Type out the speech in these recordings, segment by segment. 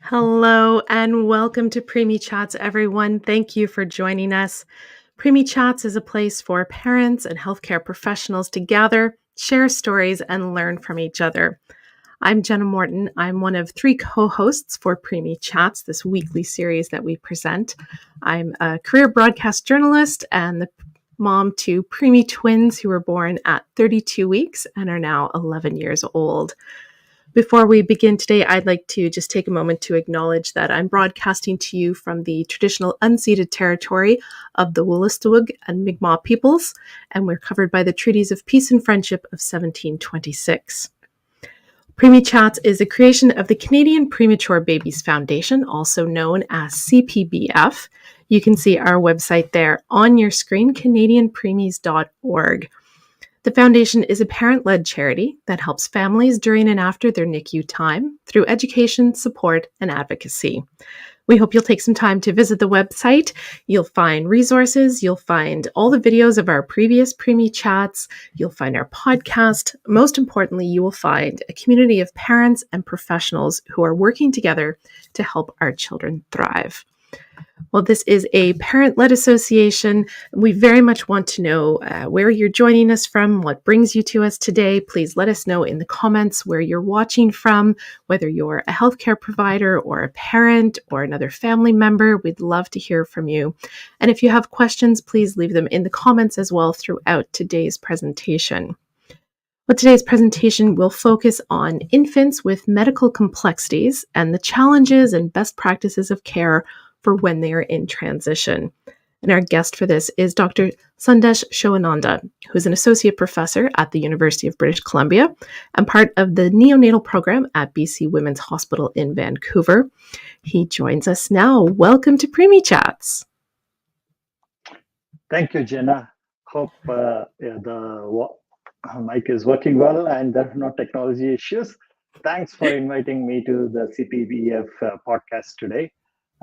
Hello and welcome to Preemie Chats, everyone. Thank you for joining us. Preemie Chats is a place for parents and healthcare professionals to gather, share stories, and learn from each other. I'm Jenna Morton. I'm one of three co-hosts for Preemie Chats, this weekly series that we present. I'm a career broadcast journalist and the mom to preemie twins who were born at 32 weeks and are now 11 years old. Before we begin today, I'd like to just take a moment to acknowledge that I'm broadcasting to you from the traditional unceded territory of the Wolastoqiyik and Mi'kmaq peoples, and we're covered by the Treaties of Peace and Friendship of 1726. Preemie Chats is a creation of the Canadian Premature Babies Foundation, also known as CPBF. You can see our website there on your screen, canadianpreemies.org. The foundation is a parent-led charity that helps families during and after their NICU time through education, support, and advocacy. We hope you'll take some time to visit the website. You'll find resources. You'll find all the videos of our previous Preemie Chats. You'll find our podcast. Most importantly, you will find a community of parents and professionals who are working together to help our children thrive. Well, this is a parent-led association. We very much want to know where you're joining us from, what brings you to us today. Please let us know in the comments where you're watching from, whether you're a healthcare provider or a parent or another family member. We'd love to hear from you. And if you have questions, please leave them in the comments as well throughout today's presentation. Well, today's presentation will focus on infants with medical complexities and the challenges and best practices of care for when they are in transition. And our guest for this is Dr. Sandesh Shivananda, who's an associate professor at the University of British Columbia and part of the Neonatal program at BC Women's Hospital in Vancouver. He joins us now. Welcome to Preemie Chats. Thank you, Jenna. Hope the mic is working well and there are no technology issues. Thanks for inviting me to the CPBF podcast today.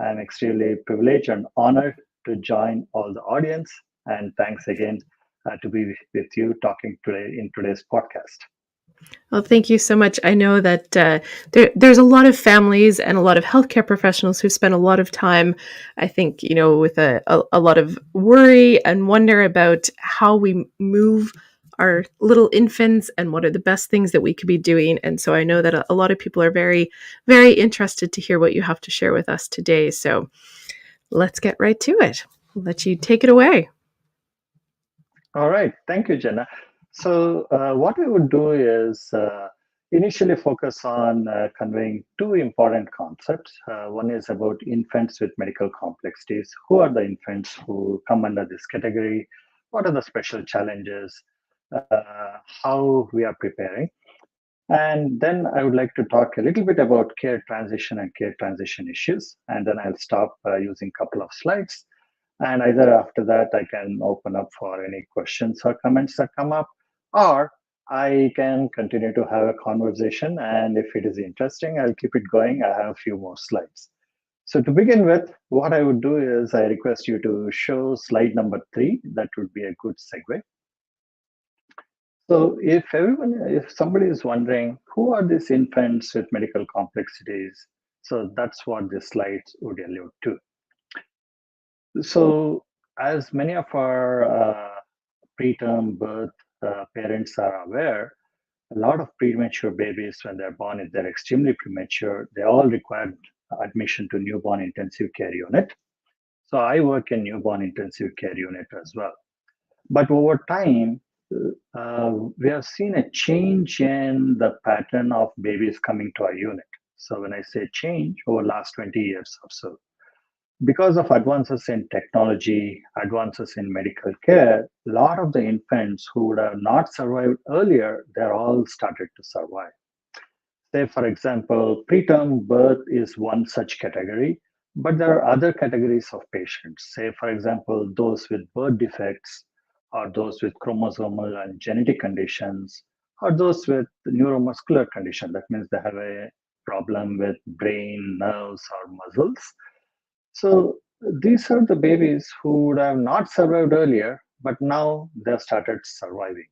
I'm extremely privileged and honored to join all the audience. And thanks again to be with you talking today in today's podcast. Well, thank you so much. I know that there's a lot of families and a lot of healthcare professionals who spend a lot of time, I think, with a lot of worry and wonder about how we move our little infants and what are the best things that we could be doing. And so I know that a lot of people are very, very interested to hear what you have to share with us today. So let's get right to it. I'll let you take it away. All right. Thank you, Jenna. So what we would do is initially focus on conveying two important concepts. One is about infants with medical complexities. Who are the infants who come under this category? What are the special challenges? How we are preparing. And then I would like to talk a little bit about care transition and care transition issues. And then I'll stop using a couple of slides. And either after that, I can open up for any questions or comments that come up, or I can continue to have a conversation. And if it is interesting, I'll keep it going. I have a few more slides. So to begin with, what I would do is I request you to show slide number 3. That would be a good segue. So if somebody is wondering, who are these infants with medical complexities? So that's what this slides would allude to. So as many of our preterm birth parents are aware, a lot of premature babies, when they're born, if they're extremely premature, they all require admission to newborn intensive care unit. So I work in newborn intensive care unit as well. But over time, we have seen a change in the pattern of babies coming to our unit. So when I say change, over the last 20 years or so, because of advances in technology, advances in medical care, a lot of the infants who would have not survived earlier, they're all started to survive. Say, for example, preterm birth is one such category, but there are other categories of patients. Say, for example, those with birth defects, or those with chromosomal and genetic conditions, or those with neuromuscular condition. That means they have a problem with brain, nerves, or muscles. So these are the babies who would have not survived earlier, but now they've started surviving.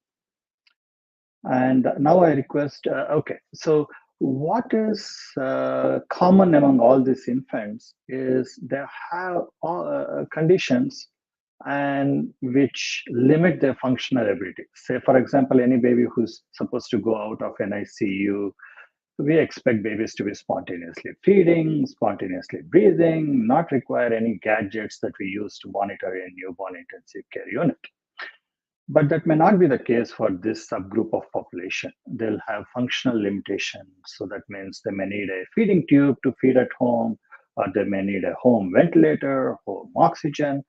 And now I request, okay, so What is common among all these infants is they have conditions and which limit their functional ability. Say, for example, any baby who's supposed to go out of an ICU, we expect babies to be spontaneously feeding, spontaneously breathing, not require any gadgets that we use to monitor a newborn intensive care unit. But that may not be the case for this subgroup of population. They'll have functional limitations. So that means they may need a feeding tube to feed at home, or they may need a home ventilator, home oxygen,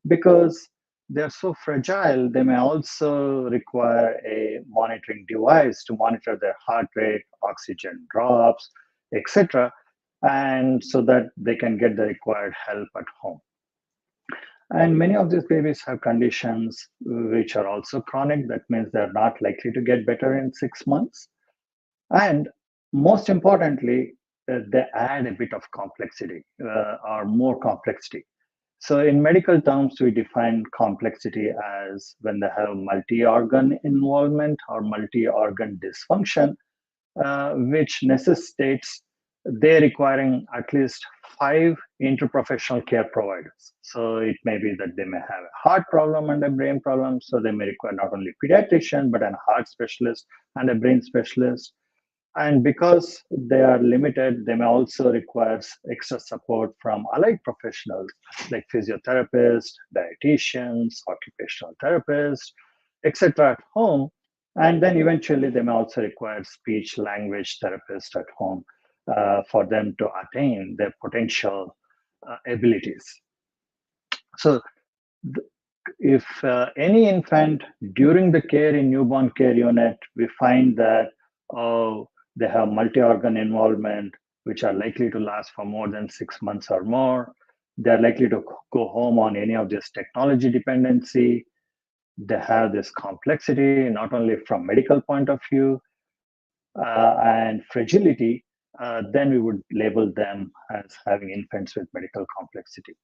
because they're so fragile. They may also require a monitoring device to monitor their heart rate, oxygen drops, etc., and so that they can get the required help at home. And many of these babies have conditions which are also chronic. That means they're not likely to get better in 6 months. And most importantly, they add a bit of complexity or more complexity. So, in medical terms, we define complexity as when they have multi organ involvement or multi organ dysfunction, which necessitates they requiring at least 5 interprofessional care providers. So it may be that they may have a heart problem and a brain problem, so they may require not only pediatrician but a heart specialist and a brain specialist. And because they are limited, they may also require extra support from allied professionals like physiotherapists, dietitians, occupational therapists, etc. at home. And then eventually they may also require speech language therapists at home for them to attain their potential abilities. So if any infant during the care in newborn care unit, we find that, oh, they have multi-organ involvement, which are likely to last for more than 6 months or more. They're likely to go home on any of this technology dependency. They have this complexity, not only from medical point of view and fragility, then we would label them as having infants with medical complexity.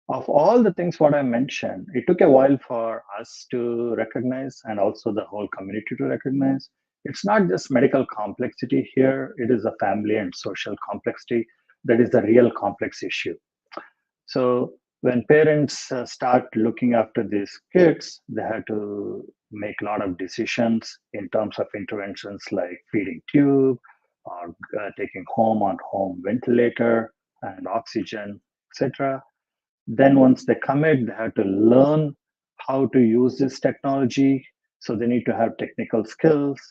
Of all the things what I mentioned, it took a while for us to recognize and also the whole community to recognize. It's not just medical complexity here, it is a family and social complexity that is the real complex issue. So when parents start looking after these kids, they have to make a lot of decisions in terms of interventions like feeding tube or taking home on home ventilator and oxygen, etc. Then once they commit, they have to learn how to use this technology. So they need to have technical skills.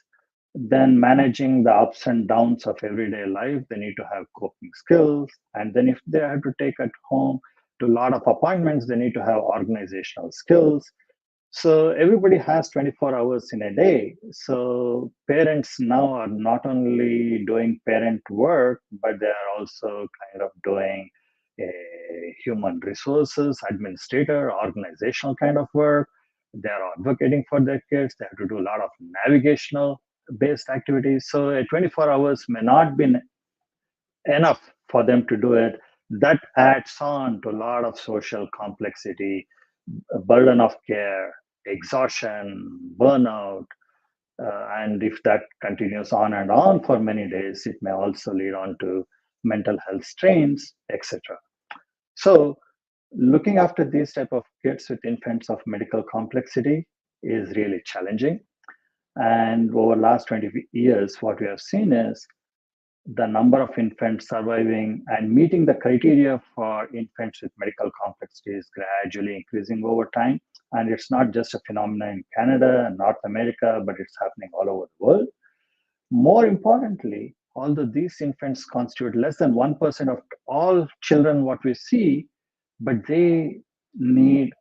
Then managing the ups and downs of everyday life, they need to have coping skills. And then if they have to take at home to a lot of appointments, they need to have organizational skills. So everybody has 24 hours in a day. So parents now are not only doing parent work, but they are also kind of doing a human resources administrator, organizational kind of work. They are advocating for their kids. They have to do a lot of navigational based activities. So 24 hours may not be enough for them to do it. That adds on to a lot of social complexity, burden of care, exhaustion, burnout. And if that continues on and on for many days, it may also lead on to mental health strains, etc. So looking after these type of kids with infants of medical complexity is really challenging. And over the last 20 years, what we have seen is the number of infants surviving and meeting the criteria for infants with medical complexity is gradually increasing over time. And it's not just a phenomenon in Canada and North America, but it's happening all over the world. More importantly, although these infants constitute less than 1% of all children what we see, but they need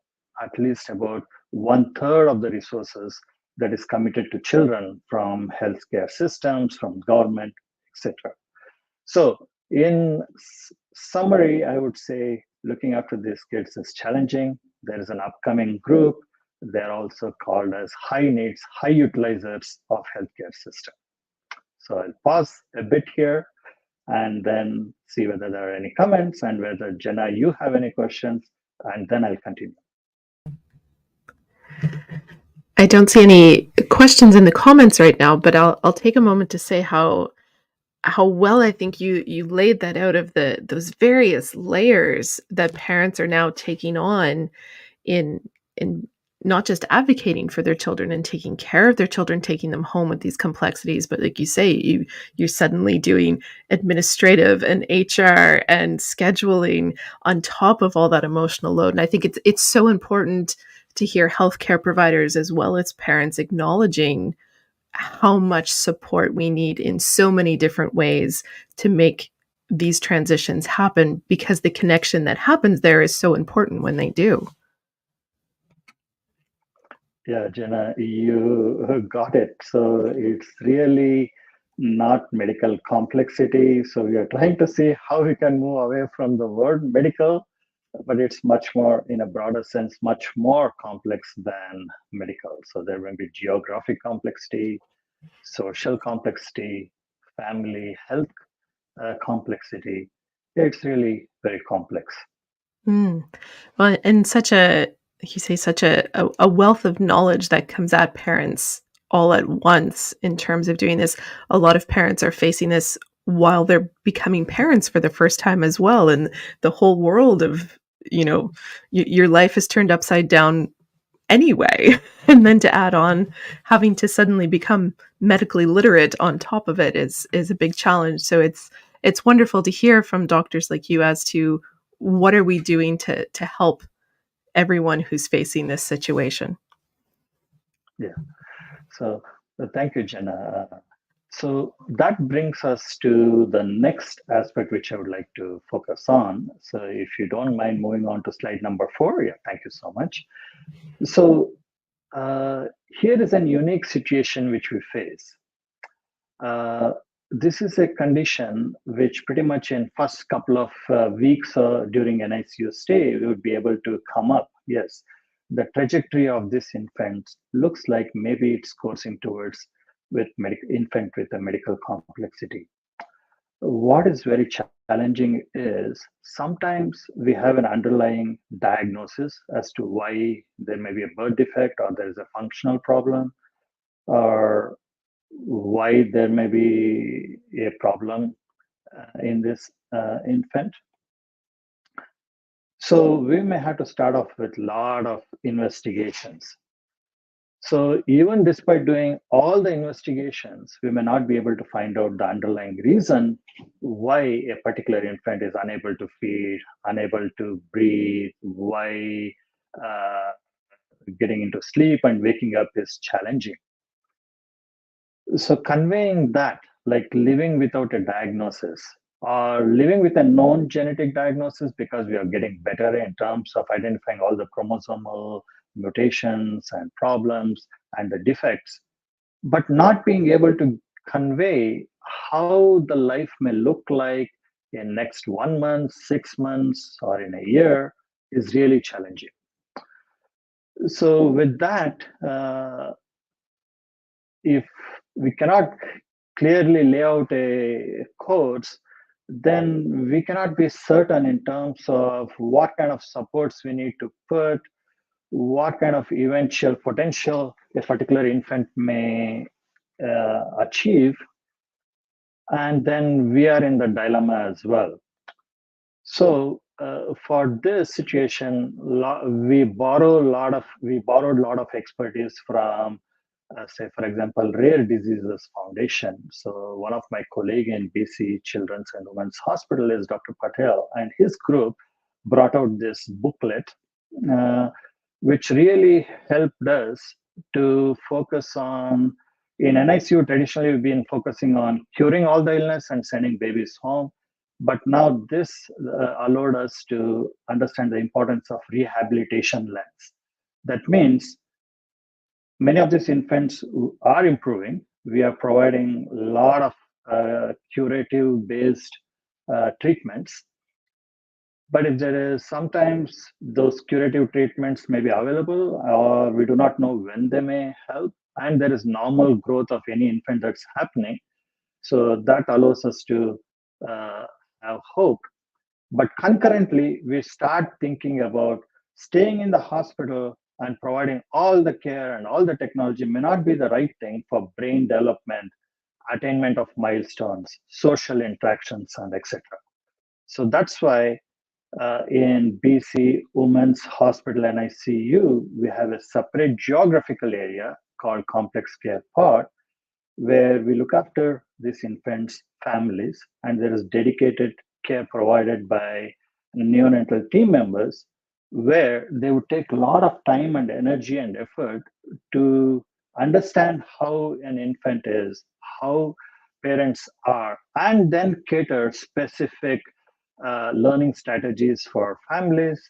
at least about 1/3 of the resources that is committed to children from healthcare systems, from government, etc. So, in summary, I would say looking after these kids is challenging. There is an upcoming group. They're also called as high needs, high utilizers of healthcare system. So I'll pause a bit here and then see whether there are any comments and whether Jenna, you have any questions, and then I'll continue. I don't see any questions in the comments right now, but I'll take a moment to say how how well I think you laid that out of those various layers that parents are now taking on in in not just advocating for their children and taking care of their children, taking them home with these complexities, but like you say, you're suddenly doing administrative and HR and scheduling on top of all that emotional load. And I think it's so important to hear healthcare providers as well as parents acknowledging how much support we need in so many different ways to make these transitions happen, because the connection that happens there is so important when they do. Yeah, Jenna, you got it. So it's really not medical complexity. So we are trying to see how we can move away from the word medical, but it's much more, in a broader sense, much more complex than medical. So there will be geographic complexity, social complexity, family health complexity. It's really very complex. Mm. Well, and such a like you say, such a wealth of knowledge that comes at parents all at once in terms of doing this. A lot of parents are facing this while they're becoming parents for the first time as well, and the whole world of your life is turned upside down anyway. And then to add on having to suddenly become medically literate on top of it is a big challenge. So it's wonderful to hear from doctors like you as to what are we doing to help everyone who's facing this situation. Yeah. So thank you, Jenna. So that brings us to the next aspect, which I would like to focus on. So if you don't mind moving on to slide number 4, yeah, thank you so much. So here is a unique situation which we face. This is a condition which pretty much in first couple of weeks during an ICU stay, we would be able to come up. Yes, the trajectory of this infant looks like maybe it's coursing towards with infant with a medical complexity. What is very challenging is sometimes we have an underlying diagnosis as to why there may be a birth defect or there is a functional problem, or why there may be a problem in this infant. So we may have to start off with a lot of investigations. So even despite doing all the investigations, we may not be able to find out the underlying reason why a particular infant is unable to feed, unable to breathe, why uh, getting into sleep and waking up is challenging. So conveying that, like living without a diagnosis or living with a known genetic diagnosis, because we are getting better in terms of identifying all the chromosomal mutations and problems and the defects, but not being able to convey how the life may look like in next 1 month, 6 months, or in a year is really challenging. So with that, if we cannot clearly lay out a course, then we cannot be certain in terms of what kind of supports we need to put, what kind of eventual potential a particular infant may achieve. And then we are in the dilemma as well. So for this situation, we borrowed a lot of expertise from, say, for example, Rare Diseases Foundation. So one of my colleague in BC Children's and Women's Hospital is Dr. Patel, and his group brought out this booklet, uh, which really helped us to focus on. In NICU, traditionally we've been focusing on curing all the illness and sending babies home, but now this allowed us to understand the importance of rehabilitation lens. That means many of these infants are improving. We are providing a lot of curative based treatments. But if there is sometimes those curative treatments may be available, or we do not know when they may help, and there is normal growth of any infant that's happening. So that allows us to uh, have hope. But concurrently, we start thinking about staying in the hospital and providing all the care and all the technology may not be the right thing for brain development attainment of milestones, social interactions, and etc. So that's why in BC Women's Hospital NICU, we have a separate geographical area called Complex Care Pod, where we look after these infants' families, and there is dedicated care provided by neonatal team members, where they would take a lot of time and energy and effort to understand how an infant is, how parents are, and then cater specific learning strategies for families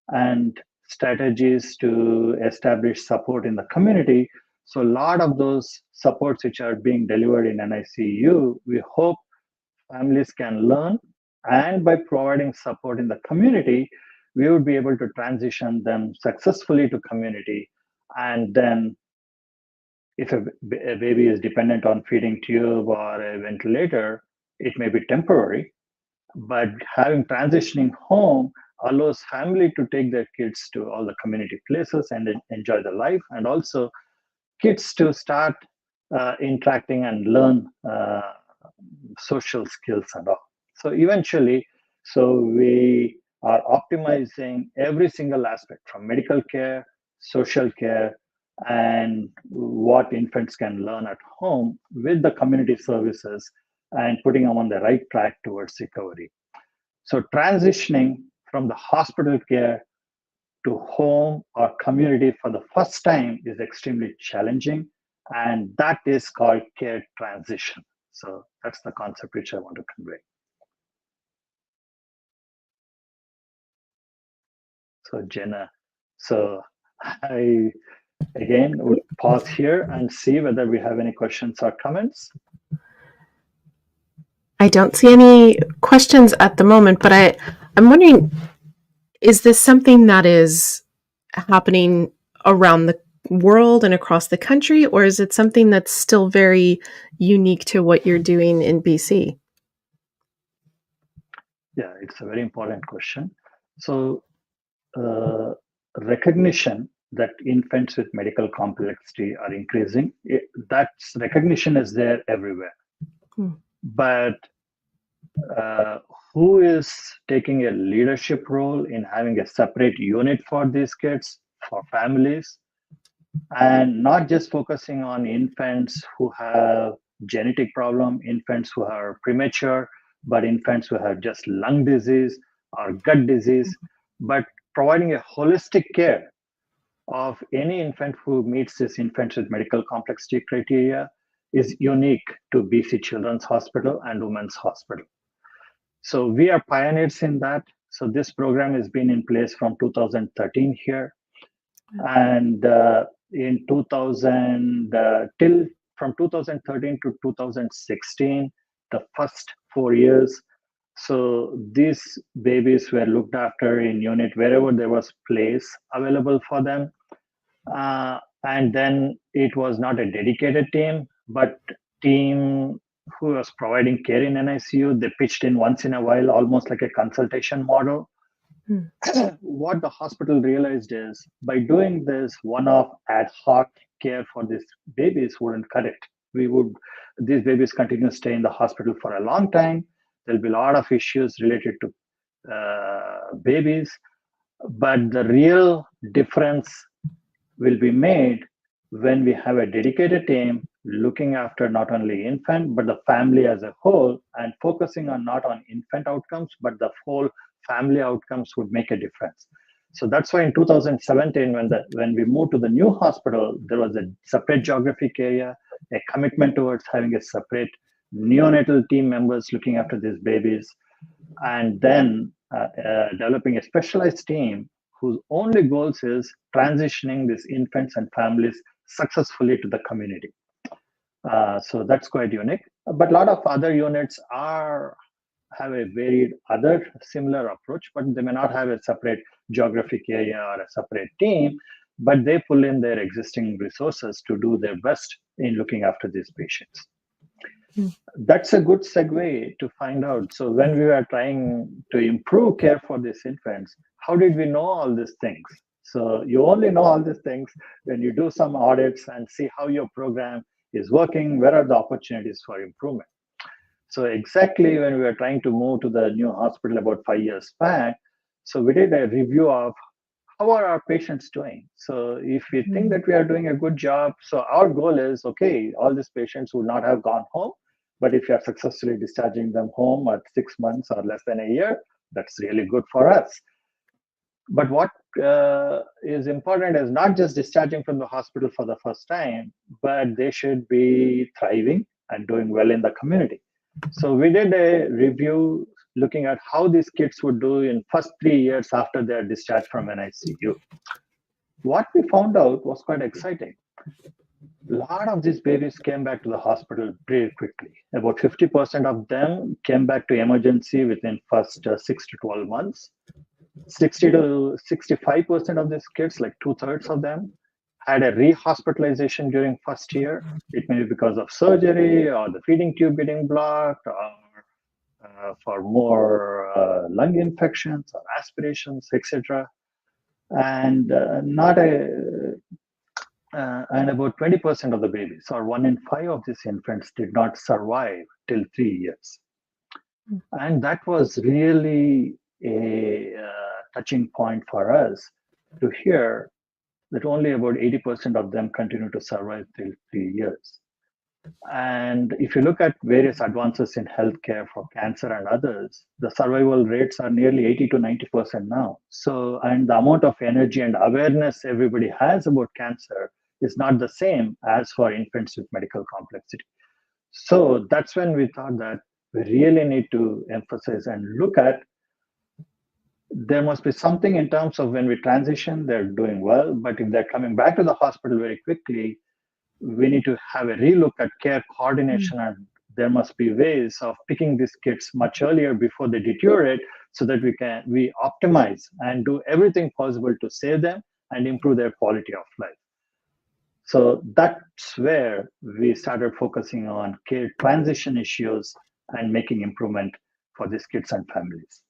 and strategies to establish support in the community. So a lot of those supports which are being delivered in NICU, we hope families can learn, and by providing support in the community, we would be able to transition them successfully to community. And then if a baby is dependent on feeding tube or a ventilator, it may be temporary, but having transitioning home allows family to take their kids to all the community places and enjoy the life, and also kids to start interacting and learn social skills and all. So eventually, so we are optimizing every single aspect from medical care, social care, and what infants can learn at home with the community services, and putting them on the right track towards recovery. So transitioning from the hospital care to home or community for the first time is extremely challenging, and that is called care transition. So that's the concept which I want to convey. So Jenna, so I again would pause here and see whether we have any questions or comments. I don't see any questions at the moment, but I'm wondering, is this something that is happening around the world and across the country, or is it something that's still very unique to what you're doing in BC? Yeah, it's a very important question. So recognition that infants with medical complexity are increasing, that recognition is there everywhere. But who is taking a leadership role in having a separate unit for these kids, for families, and not just focusing on infants who have genetic problem, infants who are premature, but infants who have just lung disease or gut disease, but providing a holistic care of any infant who meets this infants with medical complexity criteria is unique to BC Children's Hospital and Women's Hospital. So we are pioneers in that. So this program has been in place from 2013 here, and in 2000 till from 2013 to 2016, the first 4 years. So these babies were looked after in unit wherever there was place available for them. And then it was not a dedicated team, but team who was providing care in NICU. They pitched in once in a while, almost like a consultation model. What the hospital realized is by doing this one-off ad hoc care for these babies wouldn't cut it. These babies continue to stay in the hospital for a long time. There'll be a lot of issues related to babies, but the real difference will be made when we have a dedicated team looking after not only infant but the family as a whole, and focusing on not on infant outcomes but the whole family outcomes would make a difference. So that's why in 2017, when we moved to the new hospital, there was a separate geographic area, a commitment towards having a separate neonatal team members looking after these babies, and then developing a specialized team whose only goals is transitioning these infants and families successfully to the community. So that's quite unique. But a lot of other units have a varied other similar approach, but they may not have a separate geographic area or a separate team, but they pull in their existing resources to do their best in looking after these patients. That's a good segue to find out. So when we were trying to improve care for these infants, how did we know all these things? So you only know all these things when you do some audits and see how your program is working? Where are the opportunities for improvement? So exactly when we were trying to move to the new hospital about 5 years back, so we did a review of how are our patients doing. So if we think that we are doing a good job, so our goal is, okay, all these patients would not have gone home, but if you are successfully discharging them home at 6 months or less than a year, that's really good for us. But what is important is not just discharging from the hospital for the first time, but they should be thriving and doing well in the community. So we did a review looking at how these kids would do in first 3 years after they are discharged from NICU. What we found out was quite exciting. A lot of these babies came back to the hospital pretty quickly. About 50% of them came back to emergency within first 6 to 12 months. 60 to 65% of these kids, like 2/3 of them, had a rehospitalization during first year. It may be because of surgery or the feeding tube getting blocked or for more lung infections or aspirations, etc. And not a and about 20% of the babies, or 1 in 5 of these infants, did not survive till 3 years. And that was really a touching point for us to hear that only about 80% of them continue to survive till 3 years. And if you look at various advances in healthcare for cancer and others, the survival rates are nearly 80 to 90% now. So, and the amount of energy and awareness everybody has about cancer is not the same as for infants with medical complexity. So that's when we thought that we really need to emphasize and look at, there must be something in terms of when we transition, they're doing well, but if they're coming back to the hospital very quickly, we need to have a relook at care coordination, and there must be ways of picking these kids much earlier before they deteriorate, so that we optimize and do everything possible to save them and improve their quality of life. So that's where we started focusing on care transition issues and making improvement for these kids and families.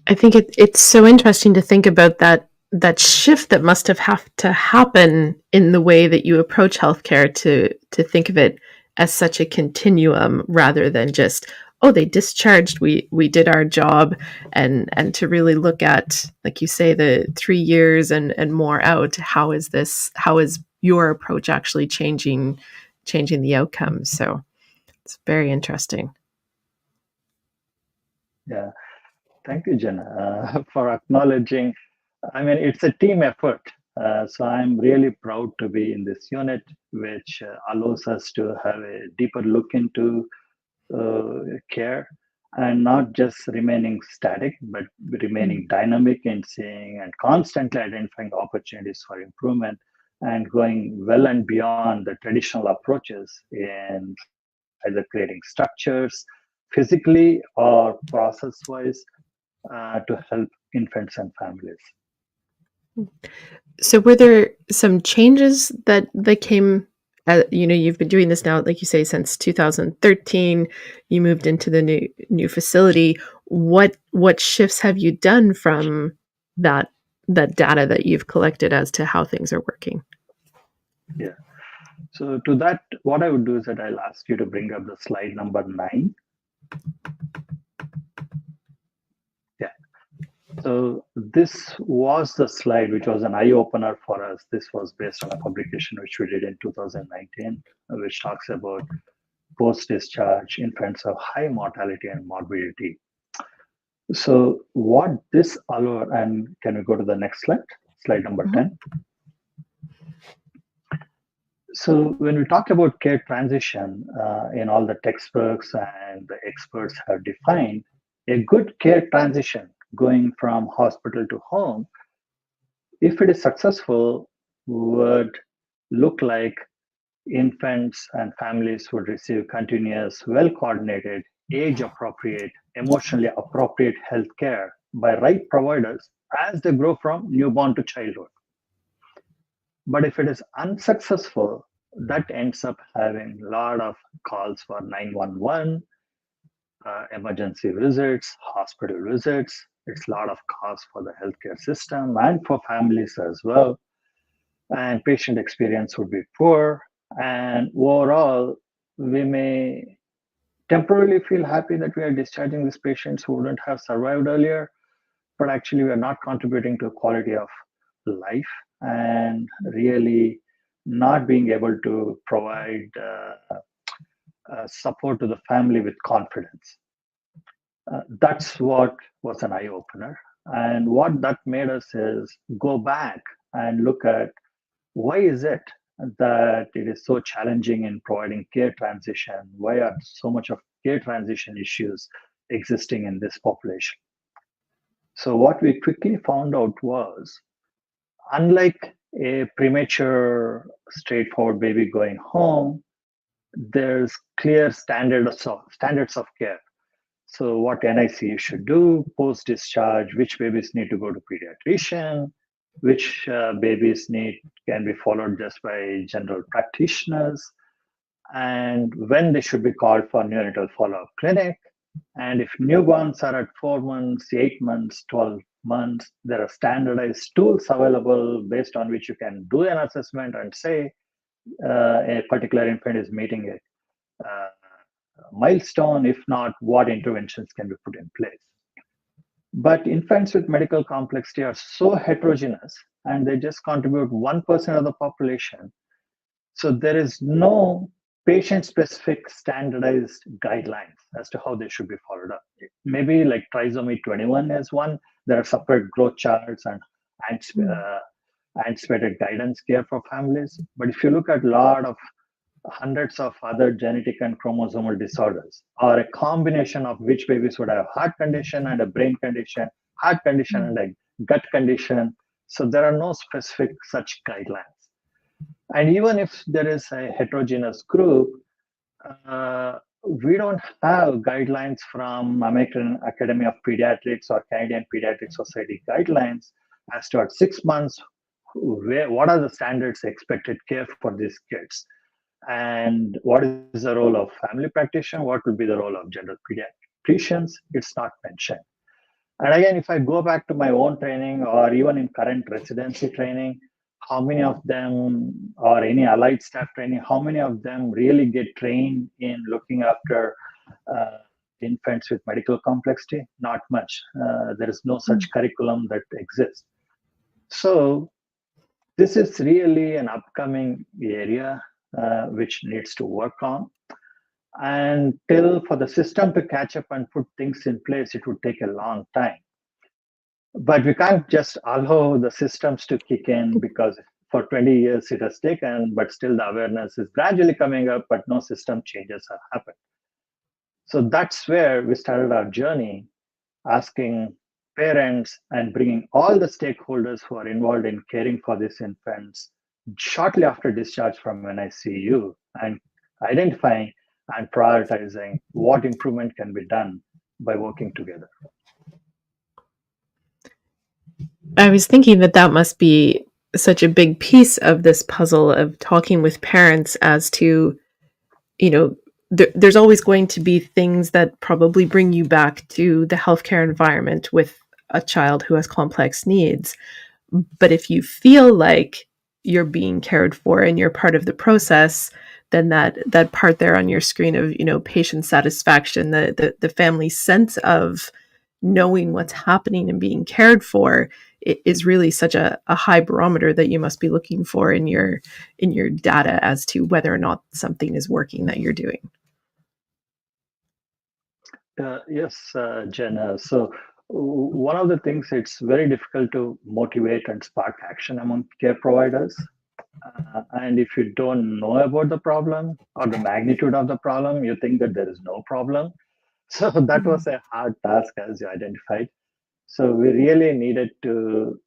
I think it's so interesting to think about that shift that must have to happen in the way that you approach healthcare, to think of it as such a continuum rather than just, oh, they discharged, we did our job, and to really look at, like you say, the 3 years and more out. How is your approach actually changing the outcomes? So it's very interesting. Yeah. Thank you, Jenna, for acknowledging. I mean, it's a team effort. So I'm really proud to be in this unit, which allows us to have a deeper look into care, and not just remaining static, but remaining dynamic in seeing and constantly identifying opportunities for improvement and going well and beyond the traditional approaches in either creating structures physically or process wise to help infants and families. So were there some changes that came, you've been doing this now, like you say, since 2013, you moved into the new facility. What shifts have you done from that data that you've collected as to how things are working? Yeah. So to that, what I would do is that I'll ask you to bring up the slide number 9. Yeah. So this was the slide which was an eye-opener for us. This was based on a publication which we did in 2019, which talks about post-discharge infants of high mortality and morbidity. So what this allowed, and can we go to the next slide number 10? So when we talk about care transition, in all the textbooks and the experts have defined, a good care transition going from hospital to home, if it is successful, would look like infants and families would receive continuous, well-coordinated, age-appropriate, emotionally appropriate health care by right providers as they grow from newborn to childhood. But if it is unsuccessful, that ends up having a lot of calls for 911, emergency visits, hospital visits. It's a lot of cost for the healthcare system and for families as well. and patient experience would be poor. And overall, we may temporarily feel happy that we are discharging these patients who wouldn't have survived earlier, but actually we are not contributing to quality of life and really not being able to provide support to the family with confidence. That's what was an eye opener. And what that made us is go back and look at why is it that it is so challenging in providing care transition? Why are so much of care transition issues existing in this population? So what we quickly found out was, unlike a premature, straightforward baby going home, there's clear standards of care. So what NICU should do post-discharge, which babies need to go to pediatrician, which babies can be followed just by general practitioners, and when they should be called for neonatal follow-up clinic. And if newborns are at 4 months, 8 months, 12 months, there are standardized tools available based on which you can do an assessment and say a particular infant is meeting a milestone. If not, what interventions can be put in place. But infants with medical complexity are so heterogeneous and they just contribute 1% of the population. So there is no patient specific standardized guidelines as to how they should be followed up. Maybe like trisomy 21 is one. There are separate growth charts and anticipated guidance care for families. But if you look at a lot of hundreds of other genetic and chromosomal disorders, or a combination of which babies would have heart condition and a brain condition, heart condition and a gut condition. So there are no specific such guidelines. And even if there is a heterogeneous group, we don't have guidelines from American Academy of Pediatrics or Canadian Pediatric Society guidelines as to at 6 months, what are the standards expected care for these kids? And what is the role of family practitioner? What will be the role of general pediatricians? It's not mentioned. And again, if I go back to my own training or even in current residency training, how many of them, or any allied staff training, how many of them really get trained in looking after infants with medical complexity? Not much. There is no such curriculum that exists. So this is really an upcoming area which needs to work on. And for the system to catch up and put things in place, it would take a long time. But we can't just allow the systems to kick in, because for 20 years it has taken, but still the awareness is gradually coming up, but no system changes have happened. So that's where we started our journey, asking parents and bringing all the stakeholders who are involved in caring for these infants shortly after discharge from NICU, and identifying and prioritizing what improvement can be done by working together. I was thinking that must be such a big piece of this puzzle of talking with parents as to, there's always going to be things that probably bring you back to the healthcare environment with a child who has complex needs. But if you feel like you're being cared for and you're part of the process, then that part there on your screen of, patient satisfaction, the family sense of knowing what's happening and being cared for, it is really such a high barometer that you must be looking for in your data as to whether or not something is working that you're doing. Yes, Jen. So one of the things, it's very difficult to motivate and spark action among care providers. And if you don't know about the problem or the magnitude of the problem, you think that there is no problem. So that was a hard task, as you identified. So we really needed to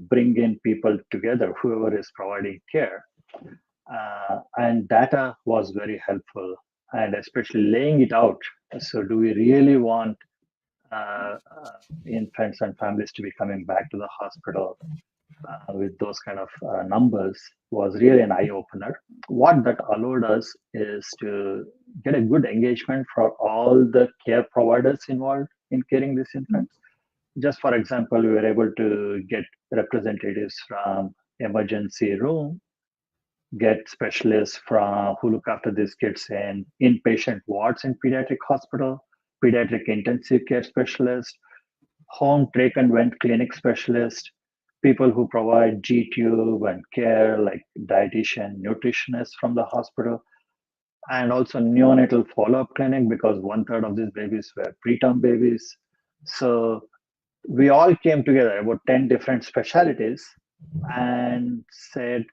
bring in people together, whoever is providing care. And data was very helpful, and especially laying it out. So do we really want infants and families to be coming back to the hospital with those kind of numbers was really an eye-opener. What that allowed us is to get a good engagement for all the care providers involved in caring these infants. Just for example, we were able to get representatives from emergency room, get specialists from who look after these kids in inpatient wards in pediatric hospital, pediatric intensive care specialist, home trach and vent clinic specialist, people who provide G-tube and care like dietitian, nutritionists from the hospital, and also neonatal follow-up clinic because 1/3 of these babies were preterm babies. So we all came together, about 10 different specialties, and said,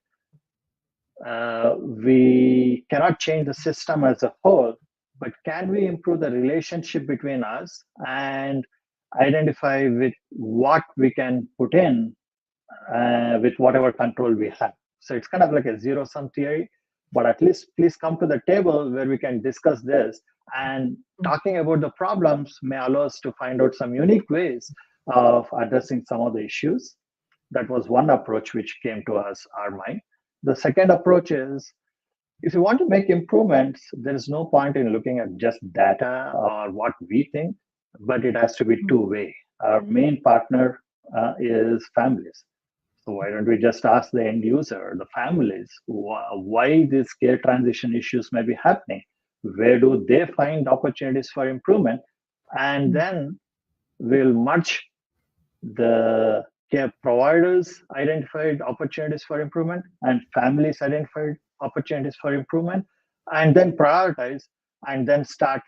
we cannot change the system as a whole, but can we improve the relationship between us and identify with what we can put in with whatever control we have. So it's kind of like a zero-sum theory, but at least please come to the table where we can discuss this. And talking about the problems may allow us to find out some unique ways of addressing some of the issues. That was one approach which came to us, our mind. The second approach is, if you want to make improvements, there is no point in looking at just data or what we think, but it has to be two-way. Our main partner is families. So why don't we just ask the end user, the families, why these care transition issues may be happening? Where do they find opportunities for improvement? And then we'll merge the care providers identified opportunities for improvement and families identified opportunities for improvement, and then prioritize and then start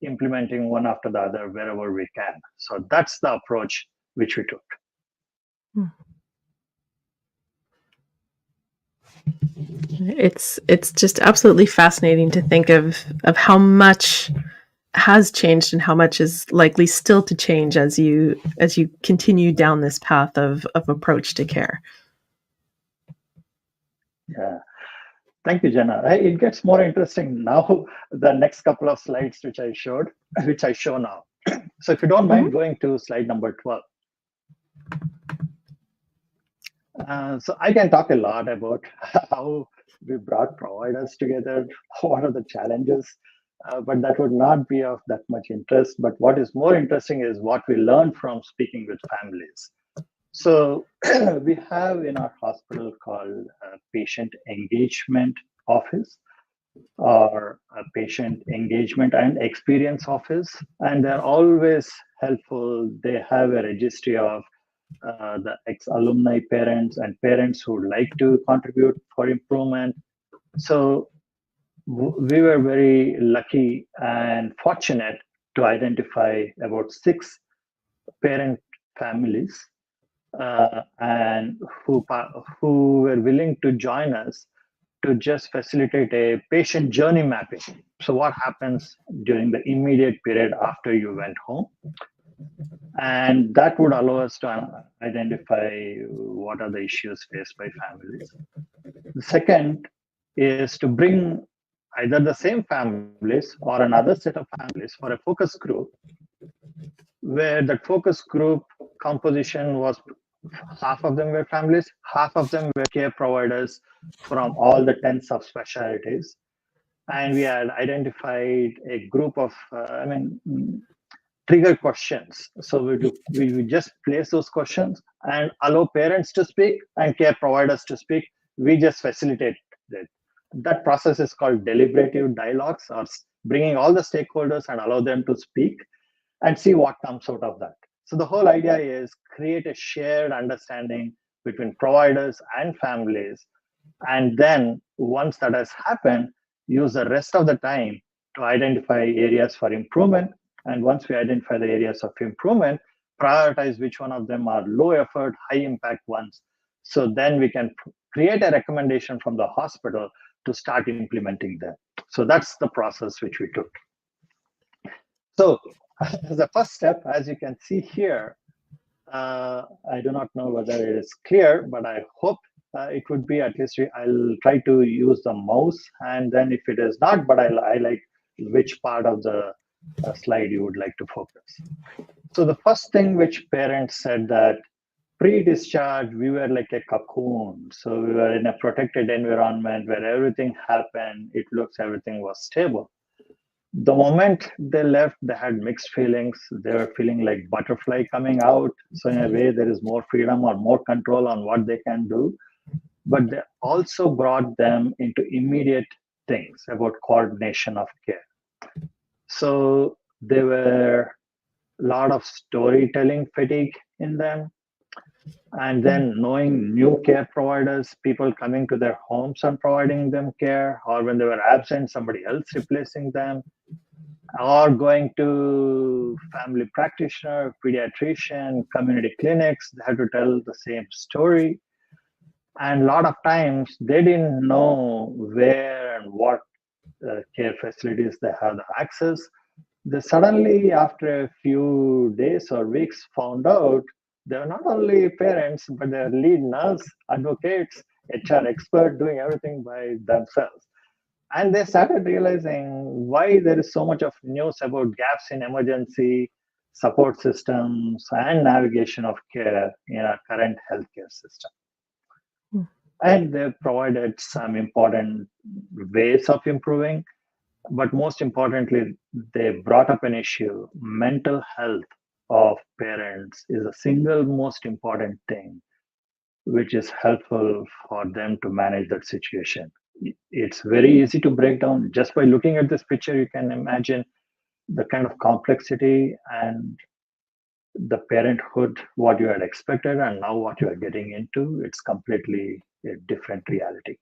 implementing one after the other wherever we can. So that's the approach which we took. It's just absolutely fascinating to think of how much has changed and how much is likely still to change as you continue down this path of approach to care. Yeah. Thank you, Jenna. It gets more interesting now, the next couple of slides which I show now. So if you don't mind going to slide number 12. So I can talk a lot about how we brought providers together, what are the challenges, but that would not be of that much interest. But what is more interesting is what we learned from speaking with families. So we have in our hospital called patient engagement office or a patient engagement and experience office, and they're always helpful. They have a registry of the ex-alumni parents and parents who would like to contribute for improvement. So we were very lucky and fortunate to identify about 6 parent families and who were willing to join us to just facilitate a patient journey mapping. So what happens during the immediate period after you went home? And that would allow us to identify what are the issues faced by families. The second is to bring either the same families or another set of families for a focus group, where that focus group composition was half of them were families, half of them were care providers from all the 10 subspecialties. And we had identified a group of, trigger questions. So we just place those questions and allow parents to speak and care providers to speak. We just facilitate it. That process is called deliberative dialogues, or bringing all the stakeholders and allow them to speak and see what comes out of that. So the whole idea is create a shared understanding between providers and families. And then once that has happened, use the rest of the time to identify areas for improvement. And once we identify the areas of improvement, prioritize which one of them are low effort, high impact ones. So then we can create a recommendation from the hospital to start implementing them. So that's the process which we took. So the first step, as you can see here, I do not know whether it is clear, but I hope it would be. At least I'll try to use the mouse, and then if it is not, but I like which part of the slide you would like to focus. So the first thing which parents said that pre-discharge, we were like a cocoon. So we were in a protected environment where everything happened. It looks everything was stable. The moment they left, they had mixed feelings. They were feeling like butterfly coming out. So in a way, there is more freedom or more control on what they can do. but they also brought them into immediate things about coordination of care. So there were a lot of storytelling fatigue in them, and then knowing new care providers, people coming to their homes and providing them care, or when they were absent, somebody else replacing them, or going to family practitioner, pediatrician, community clinics. They had to tell the same story. And a lot of times they didn't know where and what care facilities they have the access. They suddenly, after a few days or weeks, found out they're not only parents, but they're lead nurse, advocates, HR expert, doing everything by themselves. And they started realizing why there is so much of news about gaps in emergency support systems and navigation of care in our current healthcare system. And they provided some important ways of improving, but most importantly, they brought up an issue. Mental health of parents is the single most important thing which is helpful for them to manage that situation. It's very easy to break down. Just by looking at this picture, you can imagine the kind of complexity and the parenthood, what you had expected, and now what you are getting into. It's completely a different reality.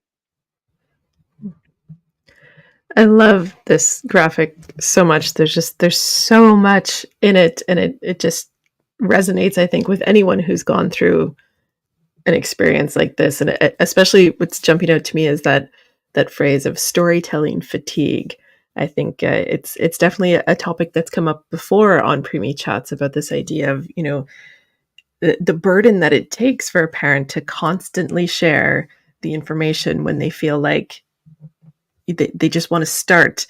I love this graphic so much. There's so much in it, and it just resonates, I think, with anyone who's gone through an experience like this. And especially what's jumping out to me is that phrase of storytelling fatigue. I think it's definitely a topic that's come up before on Preemie Chats about this idea of, the burden that it takes for a parent to constantly share the information when they feel like they just want to start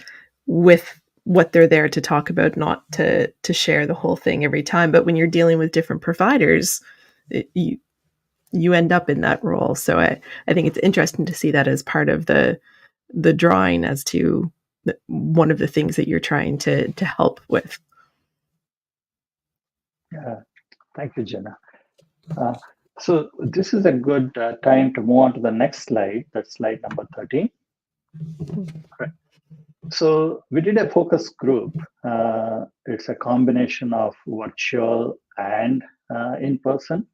with what they're there to talk about, not to share the whole thing every time. But when you're dealing with different providers, you end up in that role. So I think it's interesting to see that as part of the drawing as to one of the things that you're trying to help with. Yeah, thank you, Jenna. So this is a good time to move on to the next slide. That's slide number 13. Correct. So we did a focus group. It's a combination of virtual and in person,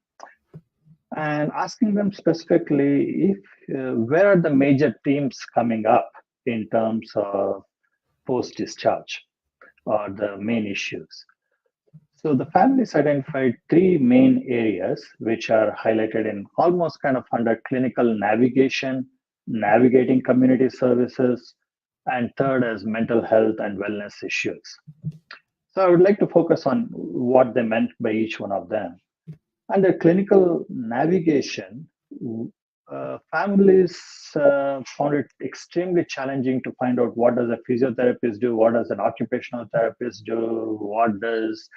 and asking them specifically if where are the major themes coming up in terms of post discharge or the main issues. So the families identified three main areas which are highlighted in almost kind of under clinical navigation, navigating community services, and third as mental health and wellness issues. So I would like to focus on what they meant by each one of them. Under clinical navigation, families found it extremely challenging to find out what does a physiotherapist do, what does an occupational therapist do, what does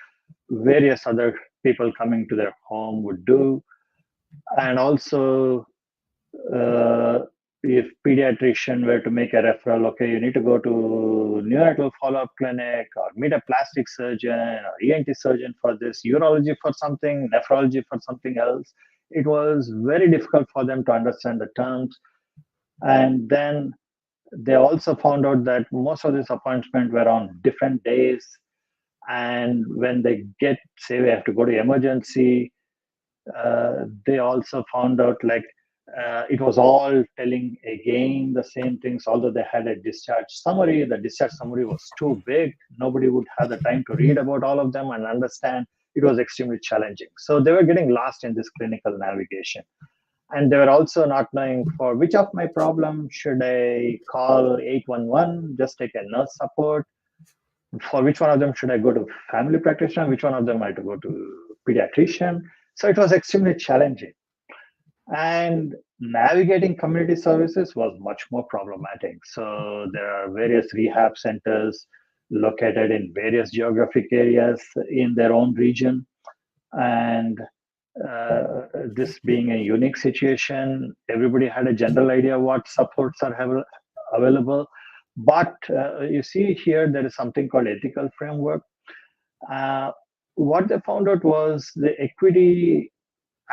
various other people coming to their home would do, and also if pediatrician were to make a referral, okay, you need to go to neonatal follow-up clinic or meet a plastic surgeon or ENT surgeon for this, urology for something, nephrology for something else. It was very difficult for them to understand the terms. And then they also found out that most of these appointments were on different days. And when they get, say, we have to go to emergency, they also found out like it was all telling again the same things, although they had a discharge summary. The discharge summary was too big. Nobody would have the time to read about all of them and understand. It was extremely challenging. So they were getting lost in this clinical navigation. And they were also not knowing for which of my problems should I call 811, just take a nurse support. For which one of them should I go to family practitioner? Which one of them I have to go to pediatrician? So it was extremely challenging. And navigating community services was much more problematic. So there are various rehab centers located in various geographic areas in their own region. And this being a unique situation, everybody had a general idea what supports are available. But you see here, there is something called ethical framework. What they found out was the equity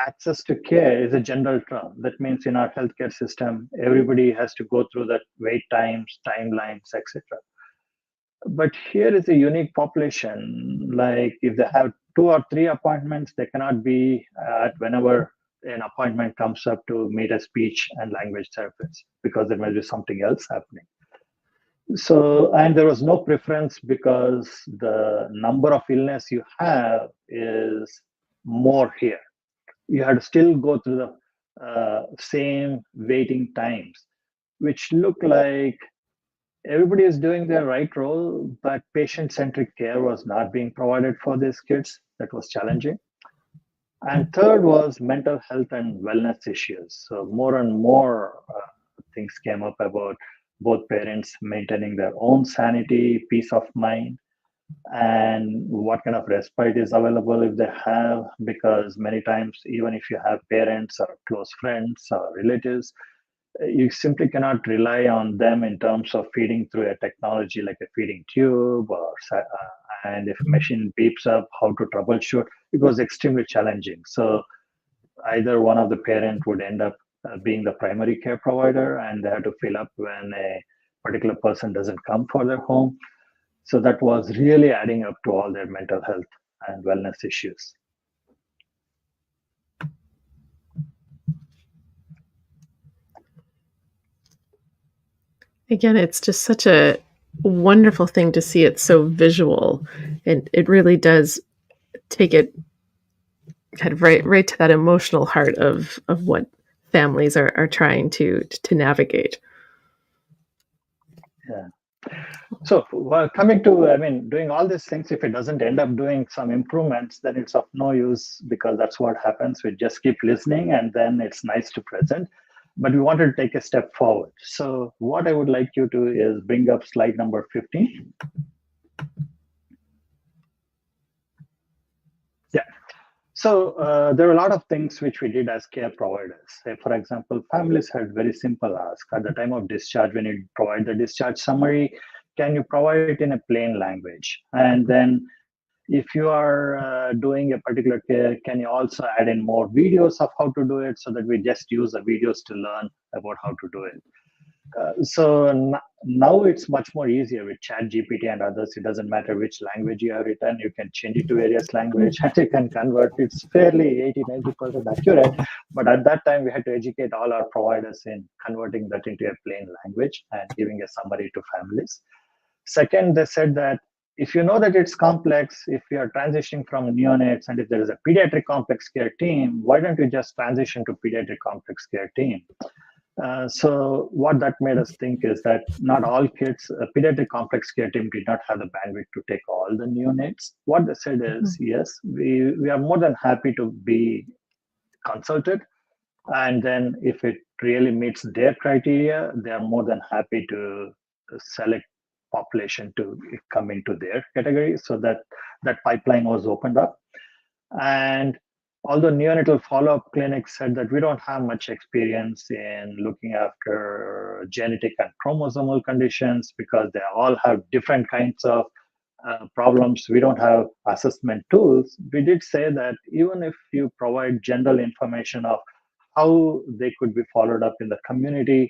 access to care is a general term. That means in our healthcare system, everybody has to go through that wait times, timelines, etc. But here is a unique population. Like if they have 2 or 3 appointments, they cannot be at whenever an appointment comes up to meet a speech and language therapist because there may be something else happening. So, and there was no preference because the number of illness you have is more here. You had to still go through the same waiting times, which look like everybody is doing their right role, but patient-centric care was not being provided for these kids. That was challenging. And third was mental health and wellness issues. So more and more things came up about both parents maintaining their own sanity, peace of mind, and what kind of respite is available if they have, because many times, even if you have parents or close friends or relatives, you simply cannot rely on them in terms of feeding through a technology like a feeding tube and if a machine beeps up, how to troubleshoot. It was extremely challenging. So either one of the parent would end up being the primary care provider, and they had to fill up when a particular person doesn't come for their home. So that was really adding up to all their mental health and wellness issues. Again, it's just such a wonderful thing to see it so visual, and it really does take it kind of right to that emotional heart of what families are trying to navigate. Yeah. So coming to, doing all these things, if it doesn't end up doing some improvements, then it's of no use, because that's what happens. We just keep listening and then it's nice to present. But we wanted to take a step forward. So what I would like you to is bring up slide number 15. Yeah. So there are a lot of things which we did as care providers. Say, for example, families had very simple ask. At the time of discharge, when you provide the discharge summary, can you provide it in a plain language? And then if you are doing a particular care, can you also add in more videos of how to do it, so that we just use the videos to learn about how to do it? Now it's much more easier with chat gpt and others. It doesn't matter which language you have written, you can change it to various language and you can convert. It's fairly 80-90% accurate, but at that time we had to educate all our providers in converting that into a plain language and giving a summary to families. Second, they said that if you know that it's complex, if you are transitioning from neonates and if there is a pediatric complex care team, why don't you just transition to pediatric complex care team? So what that made us think is that not all kids, pediatric complex care team did not have the bandwidth to take all the neonates. What they said is, yes, we are more than happy to be consulted. And then if it really meets their criteria, they are more than happy to select population to come into their category. So that pipeline was opened up. And although neonatal follow-up clinics said that we don't have much experience in looking after genetic and chromosomal conditions because they all have different kinds of problems, we don't have assessment tools. We did say that even if you provide general information of how they could be followed up in the community,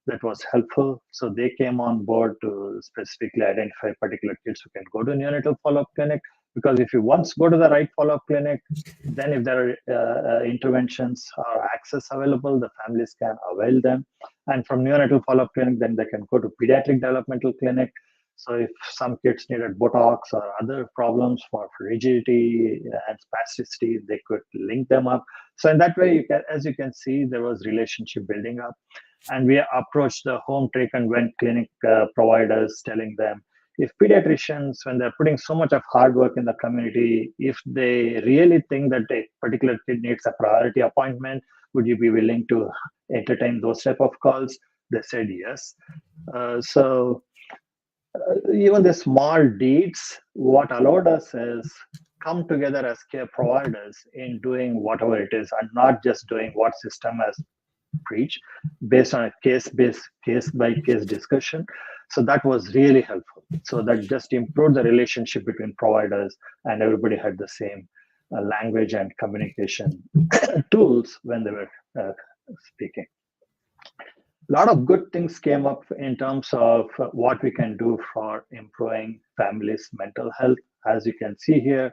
that was helpful. So they came on board to specifically identify particular kids who can go to neonatal follow-up clinic. Because if you once go to the right follow-up clinic, then if there are interventions or access available, the families can avail them. And from neonatal follow-up clinic, then they can go to pediatric developmental clinic. So if some kids needed Botox or other problems for rigidity and spasticity, they could link them up. So in that way, as you can see, there was relationship building up. And we approached the home take and went clinic providers, telling them, if pediatricians, when they're putting so much of hard work in the community, if they really think that a particular kid needs a priority appointment, would you be willing to entertain those type of calls? They said yes. So even the small deeds, what allowed us is come together as care providers in doing whatever it is, and not just doing what system has preached based on a case by case discussion. So that was really helpful. So that just improved the relationship between providers, and everybody had the same language and communication tools when they were speaking. A lot of good things came up in terms of what we can do for improving families' mental health. As you can see here,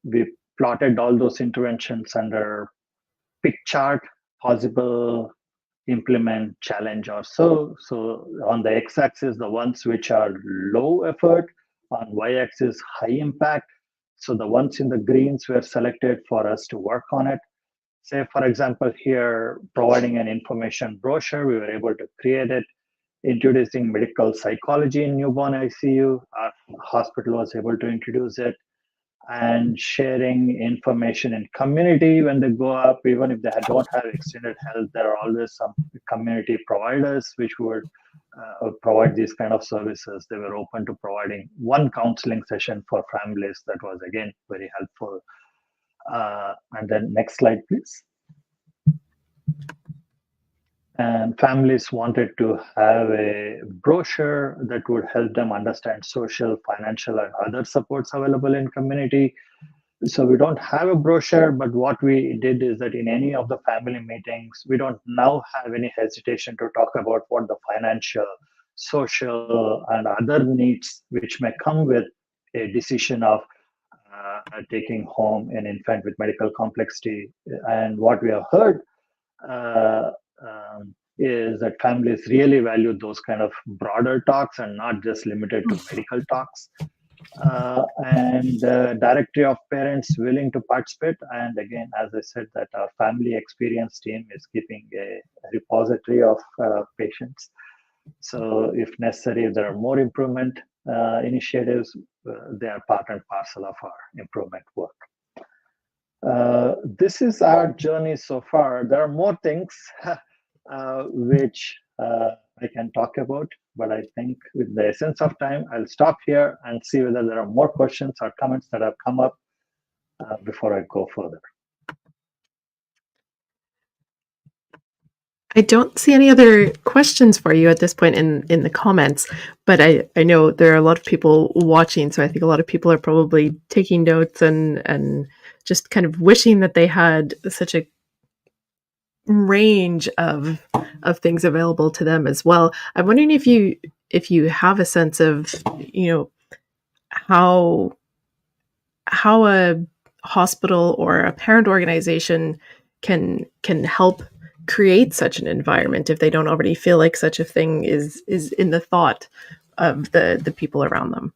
we plotted all those interventions under pick chart, possible, implement, challenge, or so. So on the x-axis, the ones which are low effort, on y-axis, high impact. So the ones in the greens were selected for us to work on it. Say, for example, here, providing an information brochure, we were able to create it. Introducing medical psychology in newborn ICU, our hospital was able to introduce it. And sharing information in community when they go up, even if they don't have extended health, there are always some community providers which would provide these kind of services. They were open to providing one counseling session for families. That was again very helpful. And then next slide, please. And families wanted to have a brochure that would help them understand social, financial, and other supports available in community. So we don't have a brochure, but what we did is that in any of the family meetings, we don't now have any hesitation to talk about what the financial, social, and other needs which may come with a decision of taking home an infant with medical complexity. And what we have heard is that families really value those kind of broader talks and not just limited to medical talks. And the directory of parents willing to participate. And again, as I said, that our family experience team is keeping a repository of patients. So if necessary, if there are more improvement initiatives, they are part and parcel of our improvement work. This is our journey so far. There are more things which I can talk about, but I think with the essence of time, I'll stop here and see whether there are more questions or comments that have come up before I go further. I don't see any other questions for you at this point in the comments, but I know there are a lot of people watching, so I think a lot of people are probably taking notes and just kind of wishing that they had such a range of things available to them as well. I'm wondering if you have a sense of, how a hospital or a parent organization can help create such an environment if they don't already feel like such a thing is in the thought of the people around them.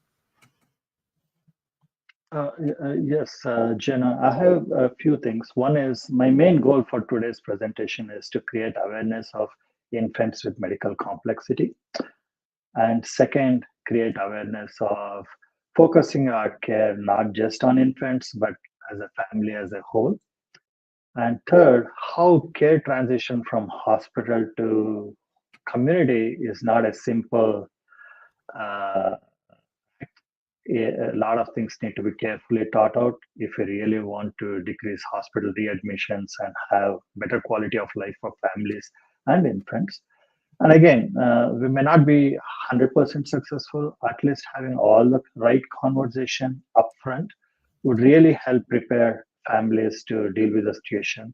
Yes, Jenna, I have a few things. One is my main goal for today's presentation is to create awareness of infants with medical complexity. And second, create awareness of focusing our care not just on infants, but as a family as a whole. And third, how care transition from hospital to community is not a simple a lot of things need to be carefully thought out if we really want to decrease hospital readmissions and have better quality of life for families and infants. And again, we may not be 100% successful. At least having all the right conversation upfront would really help prepare families to deal with the situation.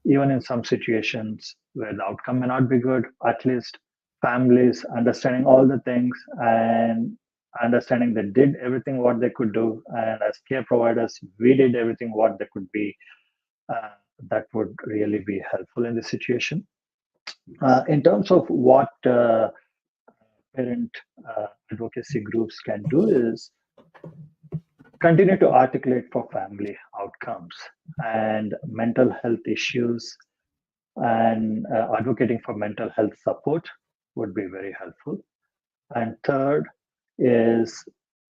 Even in some situations where the outcome may not be good, at least families understanding all the things and understanding they did everything what they could do, and as care providers we did everything what they could be, that would really be helpful in this situation. In terms of what parent advocacy groups can do is continue to articulate for family outcomes and mental health issues, and advocating for mental health support would be very helpful. And third is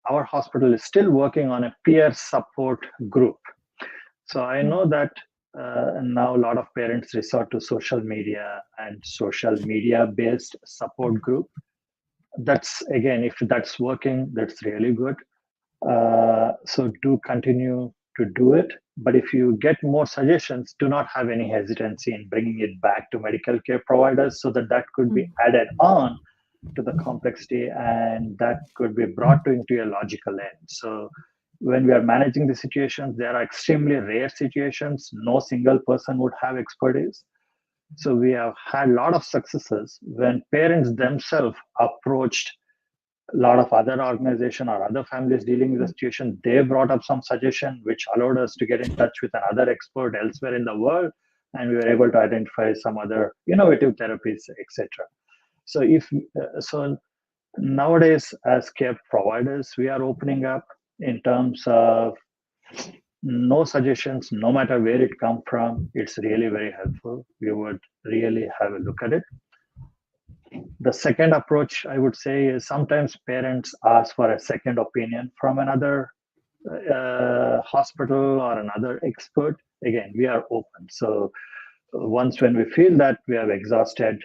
our hospital is still working on a peer support group. So I know that now a lot of parents resort to social media and social media based support group. That's again, if that's working, that's really good. So do continue to do it. But if you get more suggestions, do not have any hesitancy in bringing it back to medical care providers so that could be added on to the complexity and that could be brought into a logical end. So when we are managing the situations, there are extremely rare situations. No single person would have expertise. So we have had a lot of successes when parents themselves approached a lot of other organizations or other families dealing with the situation. They brought up some suggestion which allowed us to get in touch with another expert elsewhere in the world, and we were able to identify some other innovative therapies, etc. So if so nowadays, as care providers, we are opening up in terms of no suggestions, no matter where it come from. It's really very helpful. We would really have a look at it. The second approach, I would say, is sometimes parents ask for a second opinion from another hospital or another expert. Again, we are open. So once when we feel that we have exhausted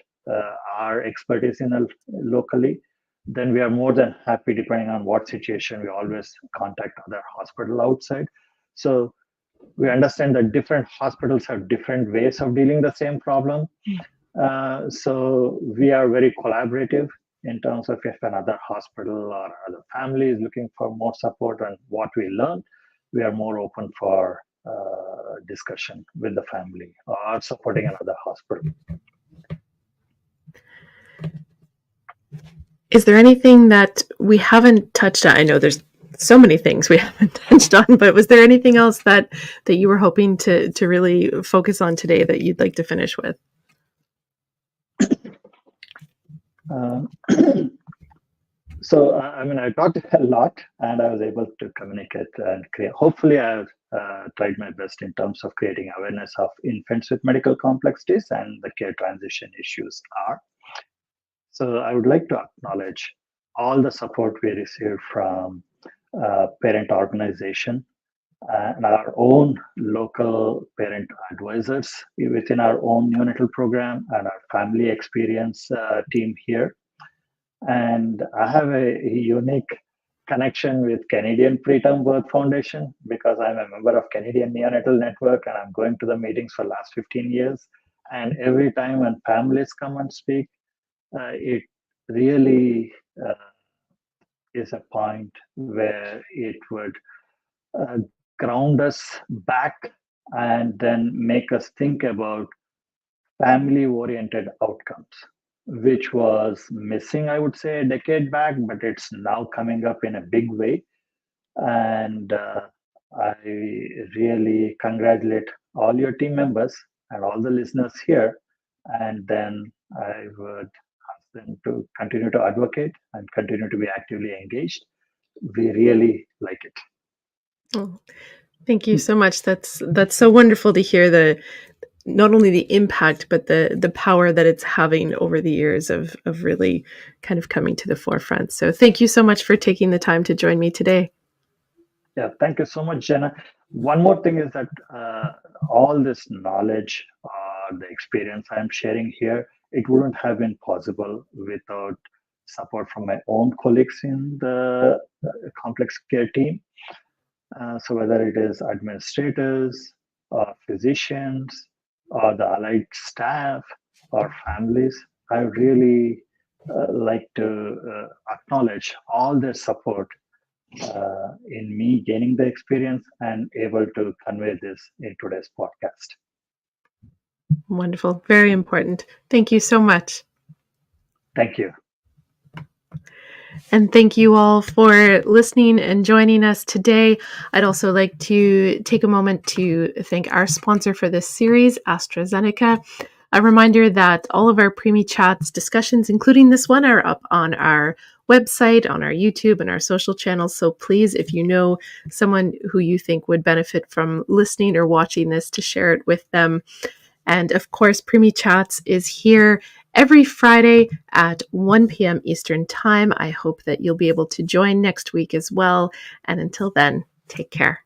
our expertise in locally, then we are more than happy, depending on what situation, we always contact other hospital outside. So we understand that different hospitals have different ways of dealing the same problem. So we are very collaborative in terms of if another hospital or other family is looking for more support and what we learn, we are more open for discussion with the family or supporting another hospital. Is there anything that we haven't touched on? I know there's so many things we haven't touched on, but was there anything else that you were hoping to really focus on today that you'd like to finish with? So, I mean, I talked a lot and I was able to communicate and create. Hopefully, I've tried my best in terms of creating awareness of infants with medical complexities and the care transition issues are. So, I would like to acknowledge all the support we received from parent organization and our own local parent advisors within our own neonatal program and our family experience team here. And I have a unique connection with Canadian Preterm Birth Foundation because I'm a member of Canadian Neonatal Network and I'm going to the meetings for the last 15 years. And every time when families come and speak, it really is a point where it would ground us back and then make us think about family oriented outcomes, which was missing, I would say, a decade back, but it's now coming up in a big way. And I really congratulate all your team members and all the listeners here. And then I would ask them to continue to advocate and continue to be actively engaged. We really like it. Oh, thank you so much. That's so wonderful to hear not only the impact, but the power that it's having over the years of really kind of coming to the forefront. So thank you so much for taking the time to join me today. Yeah, thank you so much, Jenna. One more thing is that all this knowledge, the experience I'm sharing here, it wouldn't have been possible without support from my own colleagues in the complex care team. So whether it is administrators or physicians or the allied staff or families, I really like to acknowledge all their support in me gaining the experience and able to convey this in today's podcast. Wonderful. Very important. Thank you so much. Thank you. And thank you all for listening and joining us today. I'd also like to take a moment to thank our sponsor for this series, AstraZeneca. A reminder that all of our Preemie Chats discussions, including this one, are up on our website, on our YouTube, and our social channels. So please, if you know someone who you think would benefit from listening or watching this, to share it with them. And of course, Preemie Chats is here every Friday at 1 p.m. Eastern Time. I hope that you'll be able to join next week as well. And until then, take care.